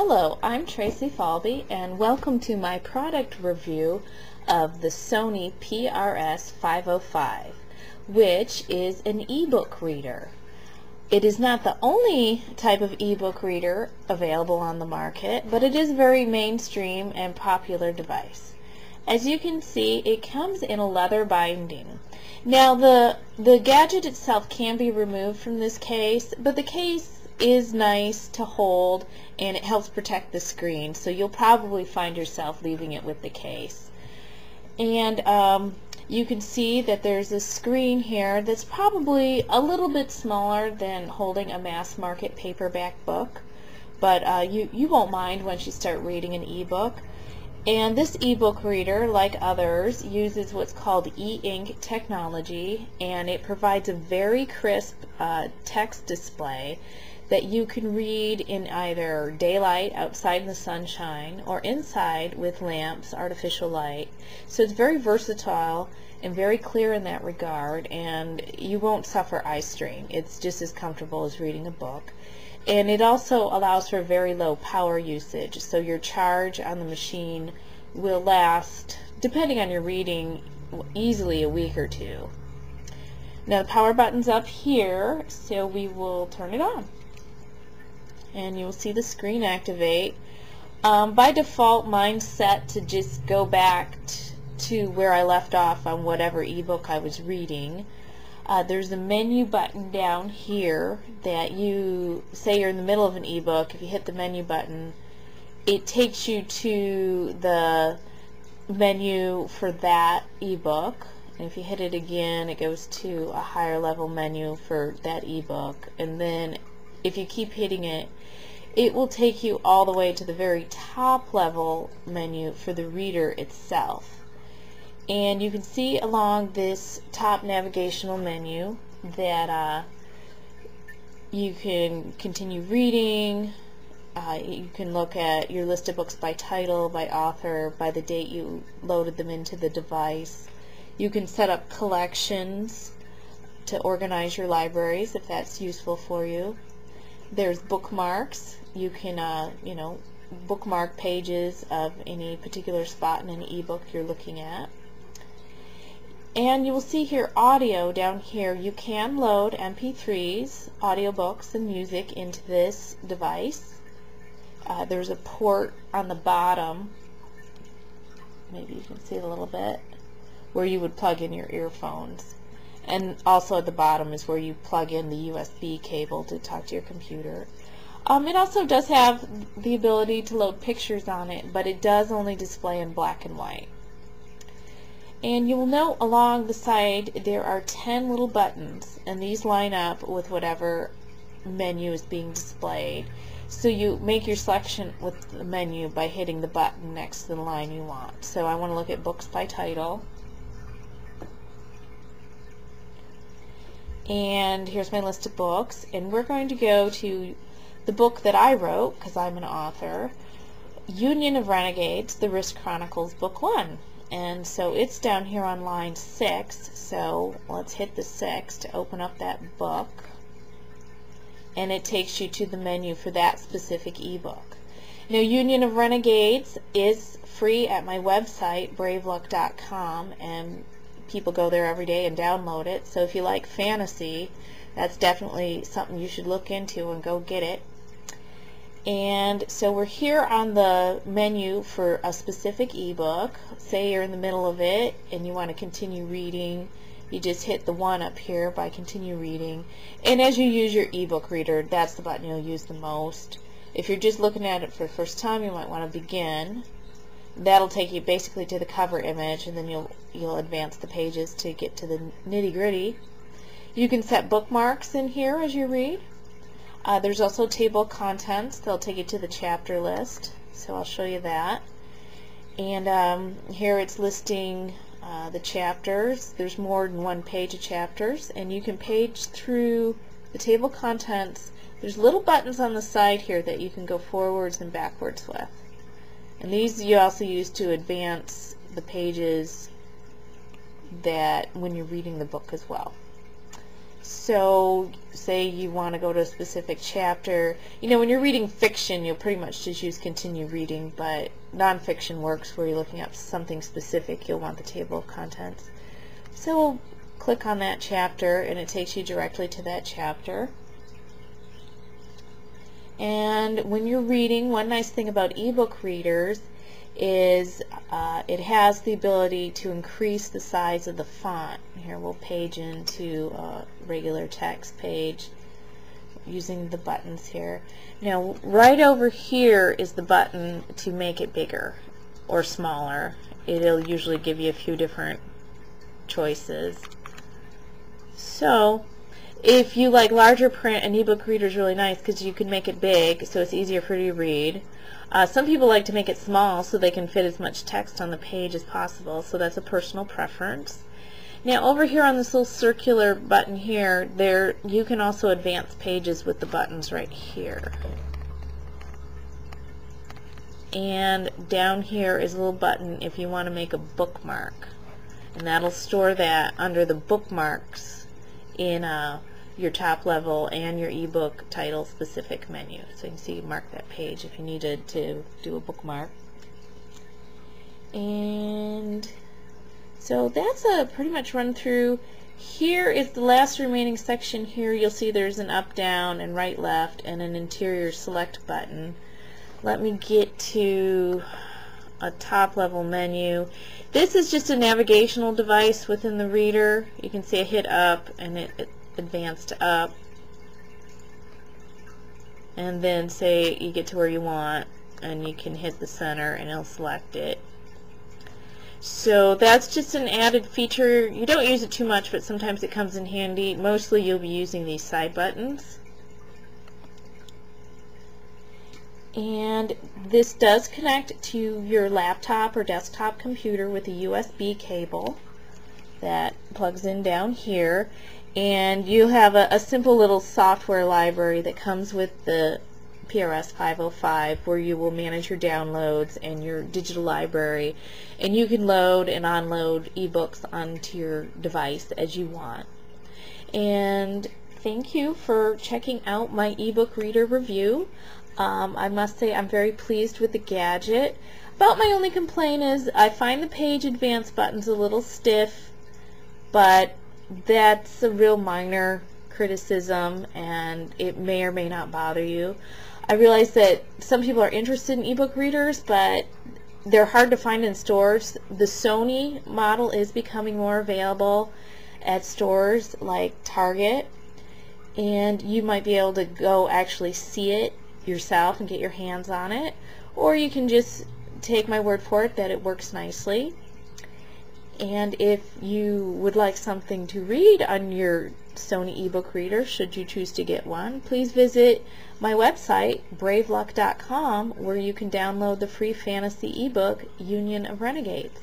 Hello, I'm Tracy Falby and welcome to my product review of the Sony PRS505, which is an ebook reader. It is not the only type of ebook reader available on the market, but it is a very mainstream and popular device. As you can see, it comes in a leather binding. Now the gadget itself can be removed from this case, but the case is nice to hold and it helps protect the screen, so you'll probably find yourself leaving it with the case. And you can see that there's a screen here that's probably a little bit smaller than holding a mass market paperback book, but you won't mind once you start reading an ebook. And this ebook reader, like others, uses what's called e-ink technology, and it provides a very crisp text display that you can read in either daylight outside in the sunshine or inside with lamps, artificial light. So it's very versatile and very clear in that regard, and you won't suffer eye strain. It's just as comfortable as reading a book. And it also allows for very low power usage, so your charge on the machine will last, depending on your reading, easily a week or two. Now the power button's up here, so we will turn it on. And you'll see the screen activate. By default, mine's set to just go back to where I left off on whatever ebook I was reading. There's a menu button down here that you say you're in the middle of an ebook. If you hit the menu button, it takes you to the menu for that ebook. And if you hit it again, it goes to a higher level menu for that ebook. And then if you keep hitting it, it will take you all the way to the very top level menu for the reader itself. And you can see along this top navigational menu that you can continue reading. You can look at your list of books by title, by author, by the date you loaded them into the device. You can set up collections to organize your libraries if that's useful for you. There's bookmarks. You can bookmark pages of any particular spot in an ebook you're looking at. And you will see here audio down here. You can load MP3s, audiobooks, and music into this device. There's a port on the bottom, maybe you can see it a little bit, where you would plug in your earphones. And also at the bottom is where you plug in the USB cable to talk to your computer. It also does have the ability to load pictures on it, but it does only display in black and white. And you will note along the side there are 10 little buttons, and these line up with whatever menu is being displayed. So you make your selection with the menu by hitting the button next to the line you want. So I want to look at books by title. And here's my list of books, and we're going to go to the book that I wrote, because I'm an author, Union of Renegades, The Risk Chronicles, Book 1. And so it's down here on line 6, so let's hit the 6 to open up that book. And it takes you to the menu for that specific ebook. Now, Union of Renegades is free at my website, braveluck.com, and people go there every day and download it. So if you like fantasy, that's definitely something you should look into and go get it. And so we're here on the menu for a specific ebook. Say you're in the middle of it and you want to continue reading. You just hit the 1 up here by continue reading. And as you use your ebook reader, that's the button you'll use the most. If you're just looking at it for the first time, you might want to begin. That'll take you basically to the cover image, and then you'll advance the pages to get to the nitty-gritty. You can set bookmarks in here as you read. There's also table of contents. They'll take you to the chapter list, so I'll show you that. And here it's listing the chapters. There's more than one page of chapters, and you can page through the table of contents. There's little buttons on the side here that you can go forwards and backwards with. And these you also use to advance the pages that when you're reading the book as well. So say you want to go to a specific chapter. You know, when you're reading fiction, you'll pretty much just use continue reading, but nonfiction works where you're looking up something specific. You'll want the table of contents. So we'll click on that chapter and it takes you directly to that chapter. And when you're reading, one nice thing about ebook readers is it has the ability to increase the size of the font. Here we'll page into a regular text page using the buttons here. Now right over here is the button to make it bigger or smaller. It'll usually give you a few different choices. So if you like larger print, an ebook reader is really nice because you can make it big so it's easier for you to read. Some people like to make it small so they can fit as much text on the page as possible, so that's a personal preference. Now over here on this little circular button here, you can also advance pages with the buttons right here. And down here is a little button if you want to make a bookmark, and that'll store that under the bookmarks in your top level and your ebook title specific menu. So you can see, mark that page if you needed to do a bookmark. And so that's a pretty much run through. Here is the last remaining section. Here you'll see there's an up, down, and right, left, and an interior select button. Let me get to a top level menu. This is just a navigational device within the reader. You can see I hit up and it advanced up, and then say you get to where you want and you can hit the center and it'll select it. So that's just an added feature. You don't use it too much, but sometimes it comes in handy. Mostly you'll be using these side buttons. And this does connect to your laptop or desktop computer with a USB cable that plugs in down here, and you have a simple little software library that comes with the PRS505 where you will manage your downloads and your digital library, and you can load and unload ebooks onto your device as you want. And thank you for checking out my ebook reader review. I must say I'm very pleased with the gadget. About my only complaint is I find the page advance buttons a little stiff, but that's a real minor criticism and it may or may not bother you. I realize that some people are interested in ebook readers, but they're hard to find in stores. The Sony model is becoming more available at stores like Target, and you might be able to go actually see it yourself and get your hands on it, or you can just take my word for it that it works nicely. And if you would like something to read on your Sony ebook reader, should you choose to get one, please visit my website, braveluck.com, where you can download the free fantasy ebook, Union of Renegades.